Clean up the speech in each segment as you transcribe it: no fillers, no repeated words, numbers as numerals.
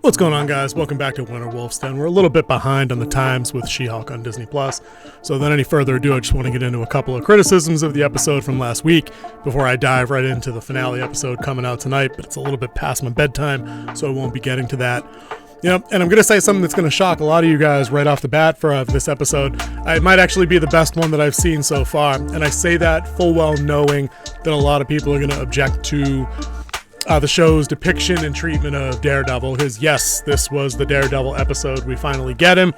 What's going on, guys? Welcome back to Winter Wolf's Den. We're a little bit behind on the times with She-Hulk on Disney+. So without any further ado, I just want to get into a couple of criticisms of the episode from last week before I dive right into the finale episode coming out tonight, but it's a little bit past my bedtime, so I won't be getting to that. And I'm going to say something that's going to shock a lot of you guys right off the bat for this episode. It might actually be the best one that I've seen so far, and I say that full well knowing that a lot of people are going to object to the show's depiction and treatment of Daredevil. Because yes, this was the Daredevil episode. We finally get him.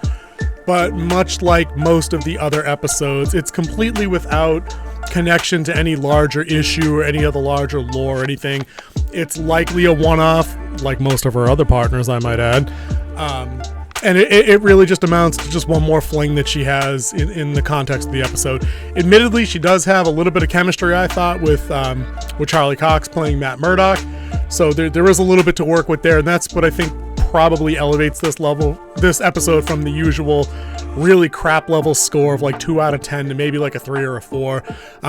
But much like most of the other episodes, it's completely without connection to any larger issue or any of the larger lore or anything. It's likely a one-off, like most of our other partners, I might add. And it really just amounts to just one more fling that she has in the context of the episode. Admittedly, she does have a little bit of chemistry, I thought, with Charlie Cox playing Matt Murdock. So there is a little bit to work with there, and that's what I think probably elevates this episode from the usual really crap level score of like 2 out of 10 to maybe like a 3 or a 4.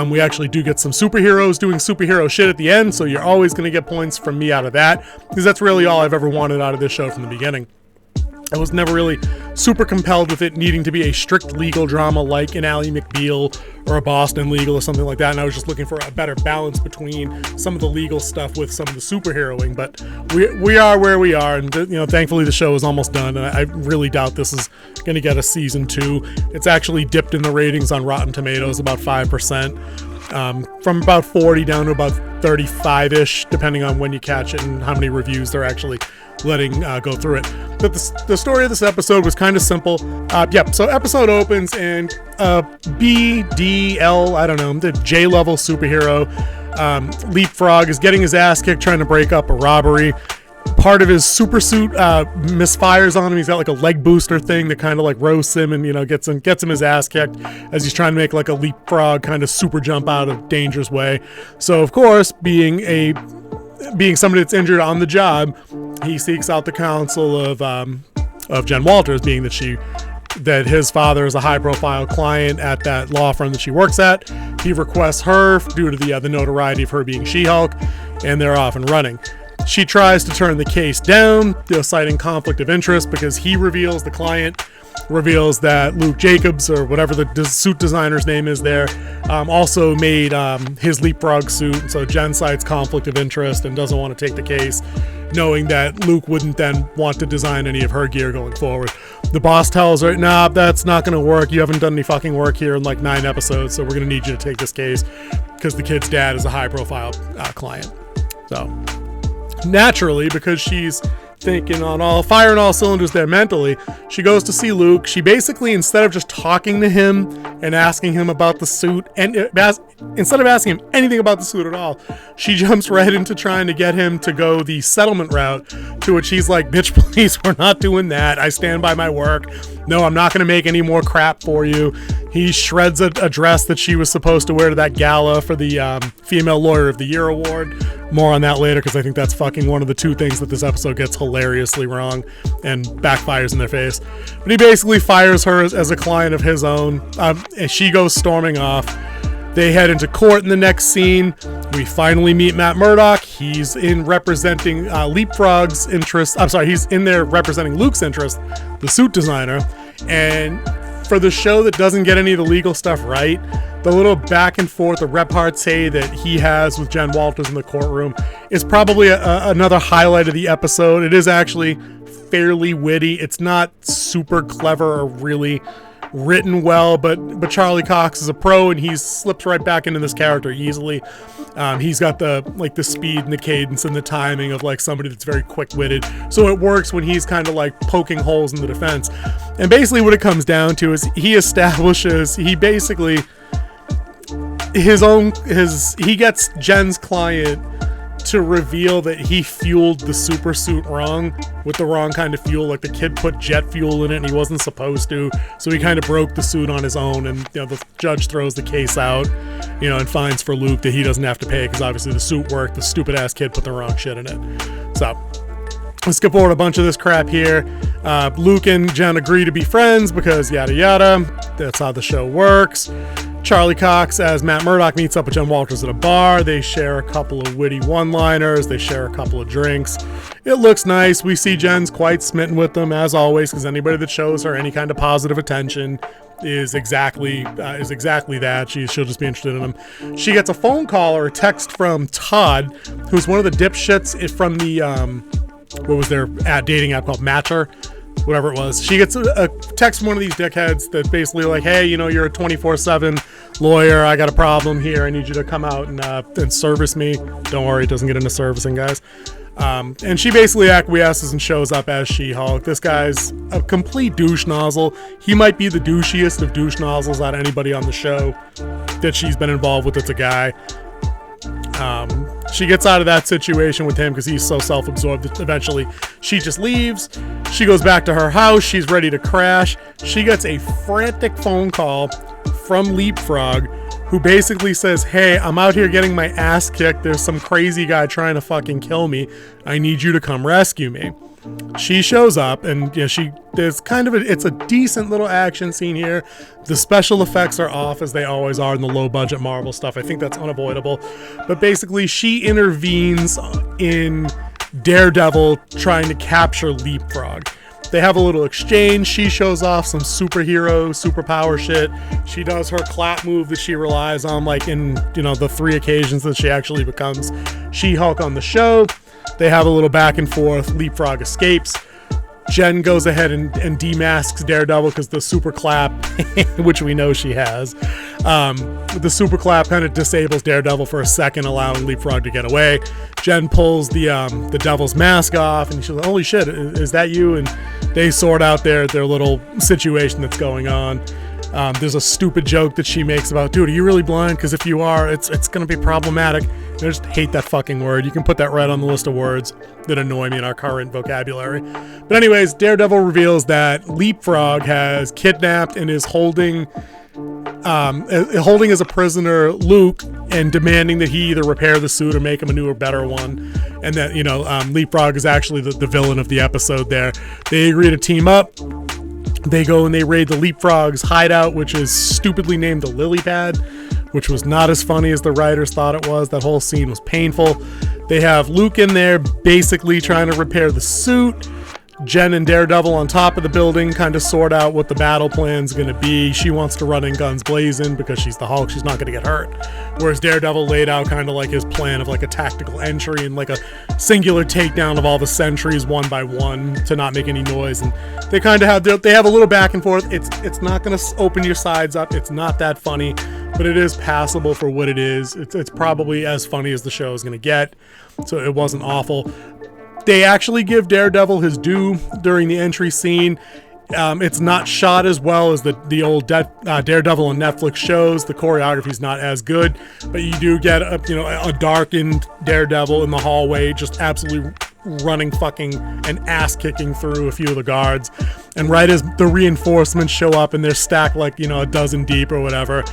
We actually do get some superheroes doing superhero shit at the end, so you're always going to get points from me out of that, because that's really all I've ever wanted out of this show from the beginning. I was never really super compelled with it needing to be a strict legal drama like an Ally McBeal or a Boston Legal or something like that, and I was just looking for a better balance between some of the legal stuff with some of the superheroing. But we are where we are, and thankfully the show is almost done, and I really doubt this is going to get a season 2. It's actually dipped in the ratings on Rotten Tomatoes about 5%. From about 40 down to about 35-ish, depending on when you catch it and how many reviews they're actually letting go through it. But the story of this episode was kind of simple. So episode opens and BDL, I don't know, the J-level superhero, Leapfrog, is getting his ass kicked trying to break up a robbery. Part of his super suit misfires on him. He's got like a leg booster thing that kind of like roasts him and gets him his ass kicked as he's trying to make like a leapfrog kind of super jump out of danger's way. So of course, being somebody that's injured on the job, he seeks out the counsel of Jen Walters, being that his father is a high-profile client at that law firm that she works at. He requests her due to the notoriety of her being She-Hulk, and they're off and running. She tries to turn the case down, citing conflict of interest, because the client reveals that Luke Jacobs, or whatever the suit designer's name is there, also made his Leapfrog suit. And so Jen cites conflict of interest and doesn't want to take the case, knowing that Luke wouldn't then want to design any of her gear going forward. The boss tells her, nah, that's not going to work. You haven't done any fucking work here in like 9 episodes, so we're going to need you to take this case, because the kid's dad is a high-profile client. So naturally, because she's thinking firing all cylinders there mentally, she goes to see Luke. She basically, instead of just talking to him and asking him about the suit, and instead of asking him anything about the suit at all, she jumps right into trying to get him to go the settlement route, to which he's like, bitch, please, we're not doing that. I stand by my work. No, I'm not going to make any more crap for you. He shreds a dress that she was supposed to wear to that gala for the Female Lawyer of the Year award. More on that later, because I think that's fucking one of the 2 things that this episode gets hilariously wrong and backfires in their face. But he basically fires her as a client of his own, and she goes storming off. They head into court in the next scene. We finally meet Matt Murdock. He's in representing Leapfrog's interest. I'm sorry, he's in there representing Luke's interest, the suit designer. And for the show that doesn't get any of the legal stuff right, the little back and forth, the repartee that he has with Jen Walters in the courtroom is probably another highlight of the episode. It is actually fairly witty. It's not super clever or really written well, but Charlie Cox is a pro, and he slips right back into this character easily. He's got the speed and the cadence and the timing of like somebody that's very quick-witted, so it works when he's kind of like poking holes in the defense. And basically what it comes down to is he gets Jen's client to reveal that he fueled the super suit wrong with the wrong kind of fuel. Like the kid put jet fuel in it and he wasn't supposed to, so he kind of broke the suit on his own, and the judge throws the case out, and finds for Luke that he doesn't have to pay, because obviously the suit worked. The stupid ass kid put the wrong shit in it. So let's skip forward a bunch of this crap here. Luke and Jen agree to be friends because yada yada. That's how the show works. Charlie Cox as Matt Murdock meets up with Jen Walters at a bar. They share a couple of witty one-liners. They share a couple of drinks. It looks nice. We see Jen's quite smitten with them, as always, because anybody that shows her any kind of positive attention is exactly that. She'll just be interested in him. She gets a phone call or a text from Todd, who's one of the dipshits from the what was their dating app called Matcher, whatever it was. She gets a text from one of these dickheads that's basically like, hey, you know, you're a 24/7 lawyer. I got a problem here. I need you to come out and service me. Don't worry, it doesn't get into servicing, guys. And she basically acquiesces and shows up as She-Hulk. This guy's a complete douche nozzle. He might be the douchiest of douche nozzles out of anybody on the show that she's been involved with. It's a guy. She gets out of that situation with him because he's so self-absorbed that eventually she just leaves. She goes back to her house. She's ready to crash. She gets a frantic phone call from Leapfrog, who basically says, hey, I'm out here getting my ass kicked. There's some crazy guy trying to fucking kill me. I need you to come rescue me. She shows up, and there's kind of it's a decent little action scene here. The special effects are off, as they always are in the low budget Marvel stuff. I think that's unavoidable. But basically, she intervenes in Daredevil trying to capture Leapfrog. They have a little exchange. She shows off some superpower shit. She does her clap move that she relies on, like in, the 3 occasions that she actually becomes She-Hulk on the show. They have a little back and forth. Leapfrog escapes. Jen goes ahead and demasks Daredevil because the super clap, which we know she has, the super clap kind of disables Daredevil for a second, allowing Leapfrog to get away. Jen pulls the devil's mask off, and she's like, holy shit, is that you? And they sort out their little situation that's going on. There's a stupid joke that she makes about, dude, are you really blind? Because if you are, it's going to be problematic. I just hate that fucking word. You can put that right on the list of words that annoy me in our current vocabulary. But anyways, Daredevil reveals that Leapfrog has kidnapped and is holding as a prisoner Luke and demanding that he either repair the suit or make him a newer, better one. And that, Leapfrog is actually the villain of the episode there. They agree to team up. They go and they raid the Leapfrog's hideout, which is stupidly named the Lily Pad, which was not as funny as the writers thought it was. That whole scene was painful. They have Luke in there basically trying to repair the suit. Jen and Daredevil on top of the building kind of sort out what the battle plan's going to be. She wants to run in guns blazing because she's the Hulk. She's not going to get hurt. Whereas Daredevil laid out kind of like his plan of like a tactical entry and like a singular takedown of all the sentries one by one to not make any noise. And they kind of have a little back and forth. It's not going to open your sides up. It's not that funny, but it is passable for what it is. It's probably as funny as the show is going to get. So it wasn't awful. They actually give Daredevil his due during the entry scene. It's not shot as well as the old Daredevil on Netflix shows. The choreography is not as good, but you do get a darkened Daredevil in the hallway, just absolutely running fucking and ass kicking through a few of the guards. And right as the reinforcements show up and they're stacked like a dozen deep or whatever,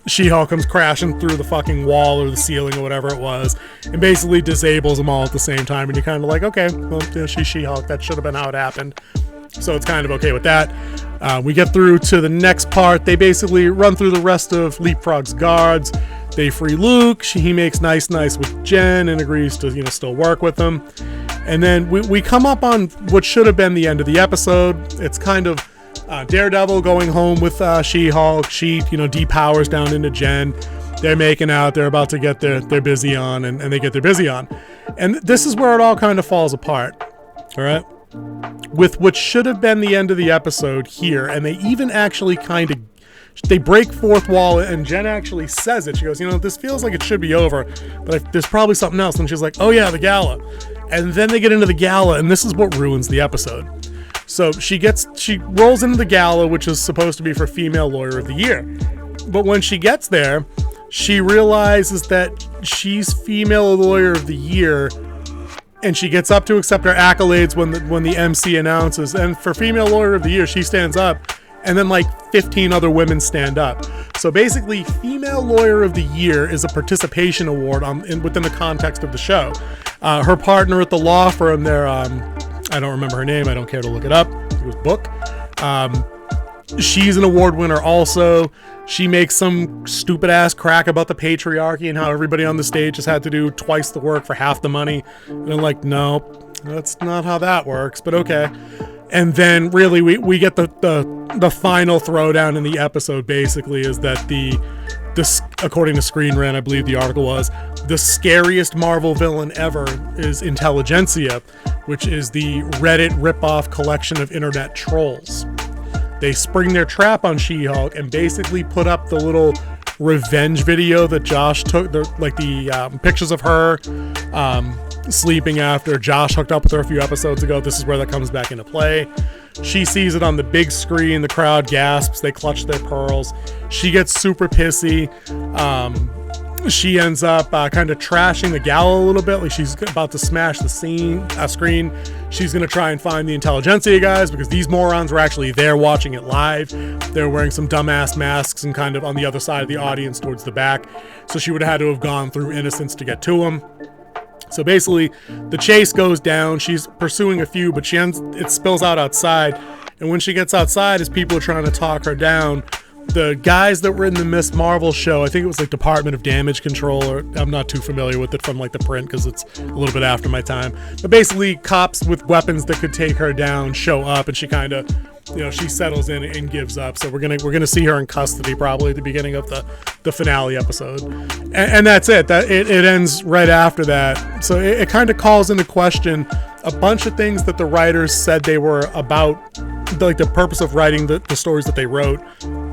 She-Hulk comes crashing through the fucking wall or the ceiling or whatever it was and basically disables them all at the same time. And you're kind of like, okay, well, she's She-Hulk. That should have been how it happened. So it's kind of okay with that. We get through to the next part. They basically run through the rest of Leapfrog's guards. They free Luke. He makes nice with Jen and agrees to still work with them. And then we come up on what should have been the end of the episode. It's kind of Daredevil going home with She-Hulk. She depowers down into Jen. They're making out. They're about to get their busy on, and they get their busy on. And this is where it all kind of falls apart. All right? With what should have been the end of the episode here, and they even actually they break fourth wall, and Jen actually says it. She goes, this feels like it should be over, but there's probably something else. And she's like, oh yeah, the gala. And then they get into the gala, and this is what ruins the episode. So she rolls into the gala, which is supposed to be for Female Lawyer of the Year. But when she gets there, she realizes that she's Female Lawyer of the Year, and she gets up to accept her accolades when the MC announces. And for Female Lawyer of the Year, she stands up, and then like 15 other women stand up. So basically, Female Lawyer of the Year is a participation award within the context of the show. Her partner at the law firm there, I don't remember her name. I don't care to look it up. It was Book. She's an award winner also. She makes some stupid ass crack about the patriarchy and how everybody on the stage has had to do twice the work for half the money. And I'm like, no, that's not how that works, but okay. And then really we get the final throwdown in the episode basically is that this, according to Screen Rant, I believe the article was, the scariest Marvel villain ever is Intelligentsia, which is the Reddit ripoff collection of internet trolls. They spring their trap on She-Hulk and basically put up the little revenge video that Josh took, the pictures of her sleeping after Josh hooked up with her a few episodes ago. This is where that comes back into play. She sees it on the big screen. The crowd gasps. They clutch their pearls. She gets super pissy. She ends up kind of trashing the gala a little bit. Like she's about to smash the screen. She's going to try and find the Intelligentsia guys because these morons were actually there watching it live. They're wearing some dumbass masks and kind of on the other side of the audience towards the back. So she would have had to have gone through innocence to get to them. So basically, the chase goes down. She's pursuing a few, but it spills out outside. And when she gets outside, as people are trying to talk her down, the guys that were in the Miss Marvel show, I think it was like Department of Damage Control, or I'm not too familiar with it from like the print because it's a little bit after my time. But basically, cops with weapons that could take her down show up, and she kind of, she settles in and gives up. So we're gonna see her in custody probably at the beginning of the finale episode, and that's it. That it ends right after that. So it kind of calls into question a bunch of things that the writers said they were about, like the purpose of writing the stories that they wrote.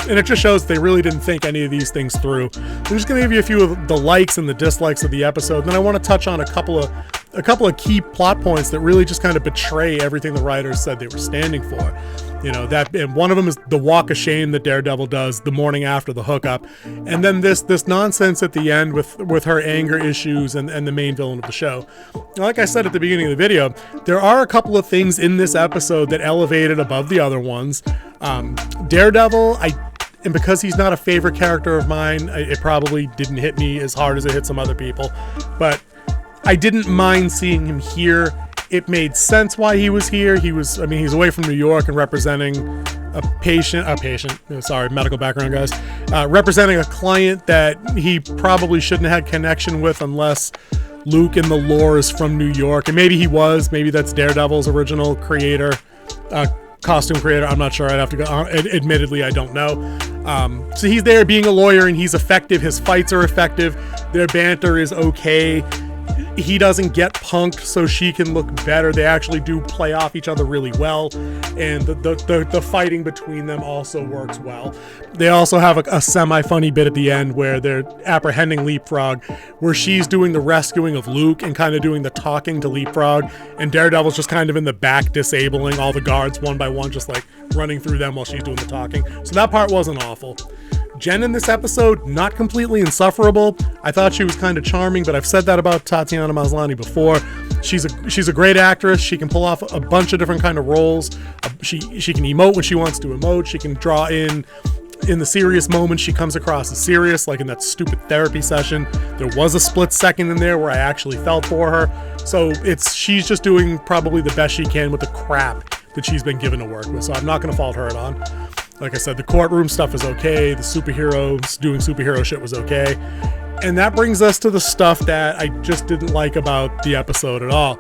And it just shows they really didn't think any of these things through. I'm just going to give you a few of the likes and the dislikes of the episode. And then I want to touch on a couple of key plot points that really just kind of betray everything the writers said they were standing for. And one of them is the walk of shame that Daredevil does the morning after the hookup. And then this nonsense at the end with her anger issues and the main villain of the show. Like I said at the beginning of the video, there are a couple of things in this episode that elevated above the other ones. Daredevil, and because he's not a favorite character of mine, it probably didn't hit me as hard as it hit some other people. But I didn't mind seeing him here. It made sense why he was here. He's away from New York and representing medical background guys, representing a client that he probably shouldn't have had connection with unless Luke in the lore is from New York. And maybe he was, maybe that's Daredevil's original creator, costume creator. I'm not sure. I'd have to go. Admittedly, I don't know. So he's there being a lawyer and he's effective. His fights are effective. Their banter is okay. He doesn't get punked so she can look better. They actually do play off each other really well, and the fighting between them also works well. They also have a semi-funny bit at the end where they're apprehending Leapfrog, where she's doing the rescuing of Luke and kind of doing the talking to Leapfrog, and Daredevil's just kind of in the back disabling all the guards one by one, just like running through them while she's doing the talking. So that part wasn't awful. Jen in this episode, not completely insufferable. I thought she was kind of charming, but I've said that about Tatiana Maslany before. She's a great actress. She can pull off a bunch of different kind of roles. She can emote when she wants to emote. She can draw in the serious moments. She comes across as serious, like in that stupid therapy session. There was a split second in there where I actually felt for her. So she's just doing probably the best she can with the crap that she's been given to work with. So I'm not going to fault her at all. Like I said, the courtroom stuff is okay. The superheroes doing superhero shit was okay. And that brings us to the stuff that I just didn't like about the episode at all.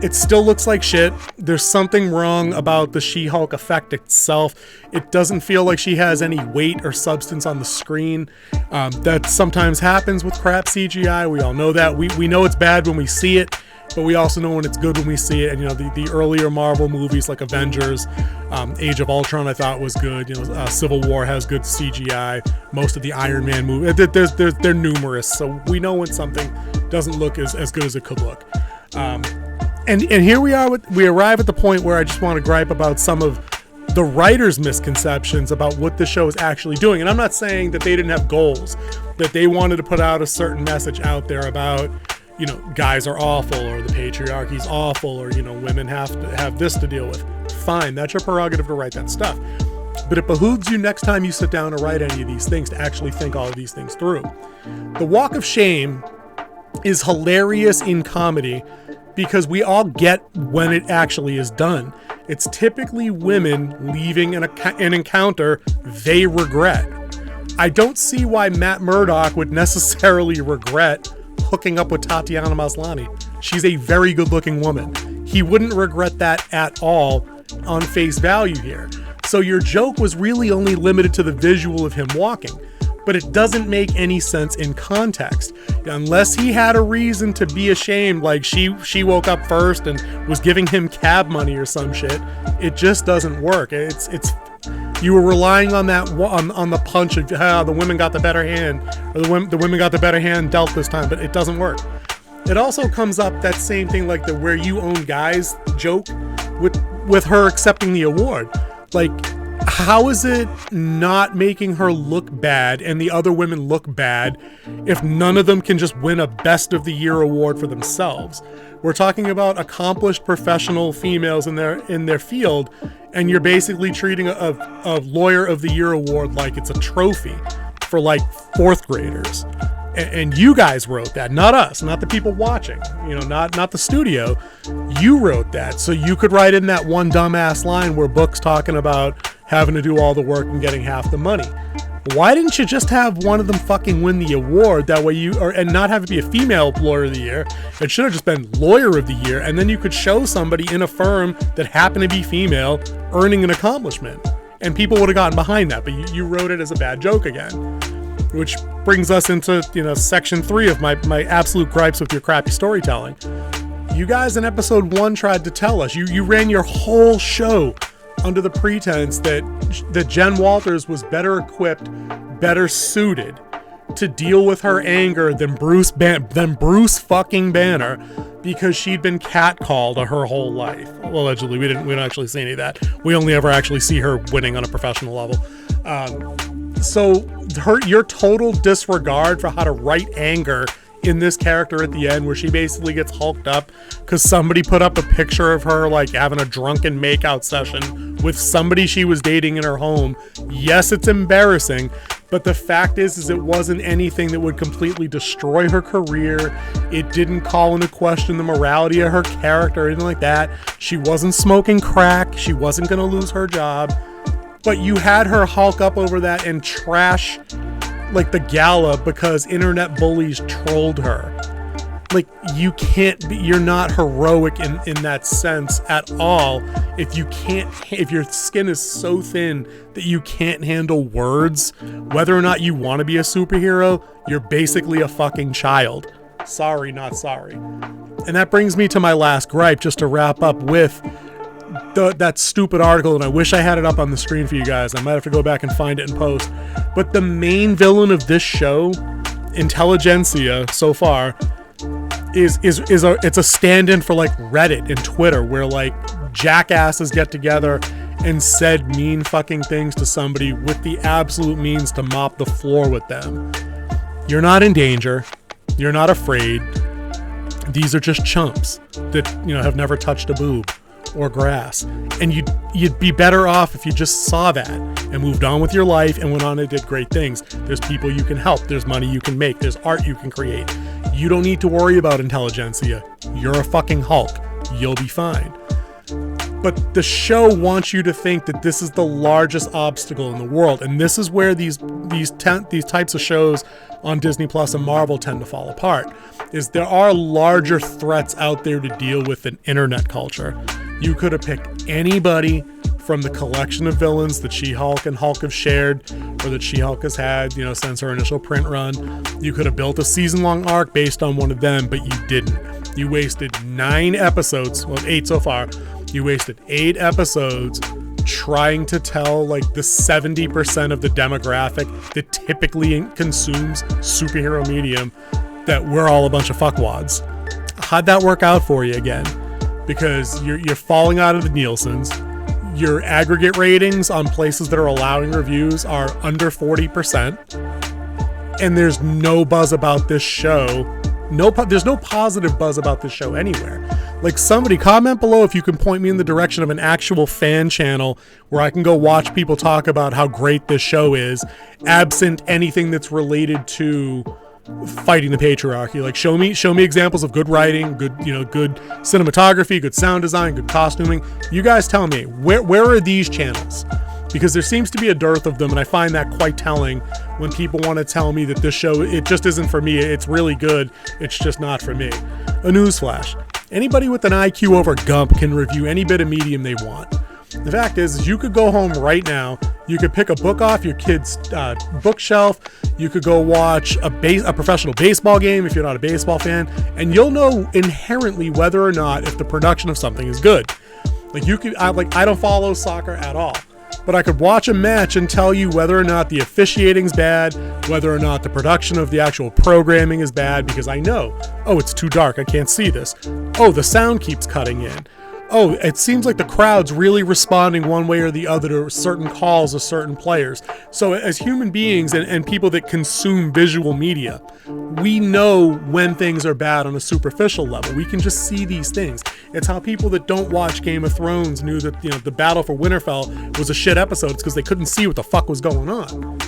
It still looks like shit. There's something wrong about the She-Hulk effect itself. It doesn't feel like she has any weight or substance on the screen. That sometimes happens with crap CGI. We all know that. We know it's bad when we see it, but we also know when it's good when we see it. And the earlier Marvel movies like Avengers, Age of Ultron, I thought was good. Civil War has good CGI. Most of the Iron Man movies, they're numerous, so we know when something doesn't look as good as it could look. And here we arrive at the point where I just want to gripe about some of the writers' misconceptions about what the show is actually doing. And I'm not saying that they didn't have goals, that they wanted to put out a certain message out there about, guys are awful, or the patriarchy's awful, or, women have to have this to deal with. Fine, that's your prerogative to write that stuff. But it behooves you next time you sit down to write any of these things to actually think all of these things through. The Walk of Shame is hilarious in comedy because we all get when it actually is done. It's typically women leaving an encounter they regret. I don't see why Matt Murdock would necessarily regret hooking up with Tatiana Maslany. She's a very good-looking woman. He wouldn't regret that at all on face value here. So your joke was really only limited to the visual of him walking, but it doesn't make any sense in context. Unless he had a reason to be ashamed, like she woke up first and was giving him cab money or some shit, it just doesn't work. It's you were relying on that on the punch of how the women got the better hand, or the women got the better hand dealt this time, but it doesn't work. It also comes up that same thing, like the where you own guys joke with her accepting the award. Like, how is it not making her look bad and the other women look bad if none of them can just win a Best of the Year award for themselves? We're talking about accomplished professional females in their field, and you're basically treating a Lawyer of the Year award like it's a trophy for like fourth graders. And you guys wrote that, not us, not the people watching, not the studio. You wrote that so you could write in that one dumbass line where Book's talking about having to do all the work and getting half the money. Why didn't you just have one of them fucking win the award? That way and not have it be a female Lawyer of the Year. It should have just been Lawyer of the Year, and then you could show somebody in a firm that happened to be female earning an accomplishment, and people would have gotten behind that. But you wrote it as a bad joke again, which brings us into section 3 of my absolute gripes with your crappy storytelling. You guys in episode 1 tried to tell us you ran your whole show under the pretense that Jen Walters was better equipped, better suited to deal with her anger than Bruce fucking Banner, because she'd been catcalled her whole life. Well, allegedly, we don't actually see any of that. We only ever actually see her winning on a professional level. So your total disregard for how to write anger in this character at the end, where she basically gets hulked up because somebody put up a picture of her like having a drunken makeout session with somebody she was dating in her home. Yes, it's embarrassing, but the fact is it wasn't anything that would completely destroy her career. It didn't call into question the morality of her character or anything like that. She wasn't smoking crack. She wasn't going to lose her job. But you had her hulk up over that and trash like the gala because internet bullies trolled her. Like, you're not heroic in that sense at all if your skin is so thin that you can't handle words. Whether or not you want to be a superhero, you're basically a fucking child. Sorry, not sorry. And that brings me to my last gripe, just to wrap up with that stupid article, and I wish I had it up on the screen for you guys. I might have to go back and find it in post. But the main villain of this show, Intelligentsia, so far, it's a stand-in for like Reddit and Twitter, where like jackasses get together and said mean fucking things to somebody with the absolute means to mop the floor with them. You're not in danger. You're not afraid. These are just chumps that have never touched a boob or grass, and you'd be better off if you just saw that and moved on with your life and went on and did great things. There's people you can help, there's money you can make, there's art you can create. You don't need to worry about Intelligentsia. You're a fucking Hulk. You'll be fine. But the show wants you to think that this is the largest obstacle in the world, and this is where these types of shows on Disney Plus and Marvel tend to fall apart. Is there are larger threats out there to deal with than internet culture. You could have picked anybody from the collection of villains that She-Hulk and Hulk have shared, or that She-Hulk has had, since her initial print run. You could have built a season-long arc based on one of them, but you didn't. You wasted 9 episodes, well, 8 so far. You wasted 8 episodes trying to tell like the 70% of the demographic that typically consumes superhero medium that we're all a bunch of fuckwads. How'd that work out for you again? Because you're falling out of the Nielsen's. Your aggregate ratings on places that are allowing reviews are under 40%. And there's no buzz about this show. There's no positive buzz about this show anywhere. Like, somebody comment below if you can point me in the direction of an actual fan channel where I can go watch people talk about how great this show is, absent anything that's related to fighting the patriarchy. Like, show me examples of good writing, good cinematography, good sound design, good costuming. You guys tell me, where are these channels? Because there seems to be a dearth of them, and I find that quite telling when people want to tell me that this show, it just isn't for me. It's really good, it's just not for me. A newsflash: anybody with an IQ over Gump can review any bit of medium they want. The fact is you could go home right now, you could pick a book off your kid's bookshelf, you could go watch a professional baseball game if you're not a baseball fan, and you'll know inherently whether or not if the production of something is good. Like, I don't follow soccer at all, but I could watch a match and tell you whether or not the officiating's bad, whether or not the production of the actual programming is bad, because I know, oh, it's too dark, I can't see this. Oh, the sound keeps cutting in. Oh, it seems like the crowd's really responding one way or the other to certain calls of certain players. So as human beings and people that consume visual media, we know when things are bad on a superficial level. We can just see these things. It's how people that don't watch Game of Thrones knew that, the Battle for Winterfell was a shit episode. It's because they couldn't see what the fuck was going on.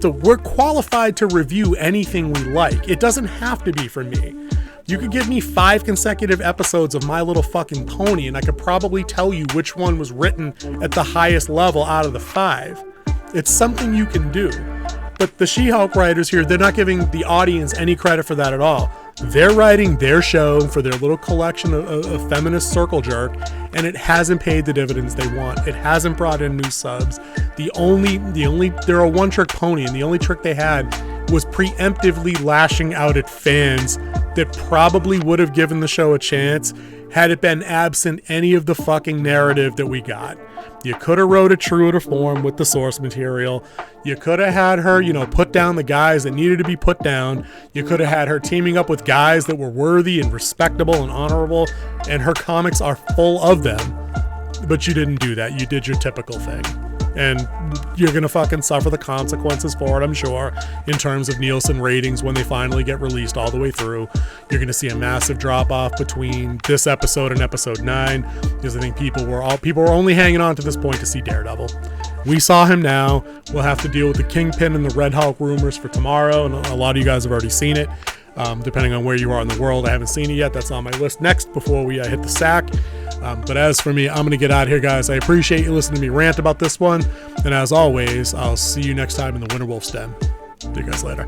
So we're qualified to review anything we like. It doesn't have to be for me. You could give me 5 consecutive episodes of My Little Fucking Pony, and I could probably tell you which one was written at the highest level out of the 5. It's something you can do. But the She-Hulk writers here, they're not giving the audience any credit for that at all. They're writing their show for their little collection of feminist circle jerk, and it hasn't paid the dividends they want. It hasn't brought in new subs. They're a one-trick pony, and the only trick they had was preemptively lashing out at fans that probably would have given the show a chance had it been absent any of the fucking narrative that we got. You could have wrote it true to form with the source material. You could have had her, put down the guys that needed to be put down. You could have had her teaming up with guys that were worthy and respectable and honorable, and her comics are full of them. But you didn't do that. You did your typical thing. And you're going to fucking suffer the consequences for it, I'm sure, in terms of Nielsen ratings when they finally get released all the way through. You're going to see a massive drop-off between this episode and episode 9, because I think people were only hanging on to this point to see Daredevil. We saw him now. We'll have to deal with the Kingpin and the Red Hulk rumors for tomorrow, and a lot of you guys have already seen it. Depending on where you are in the world, I haven't seen it yet. That's on my list next before we hit the sack. But as for me, I'm going to get out of here, guys. I appreciate you listening to me rant about this one. And as always, I'll see you next time in the Winterwolf's Den. See you guys later.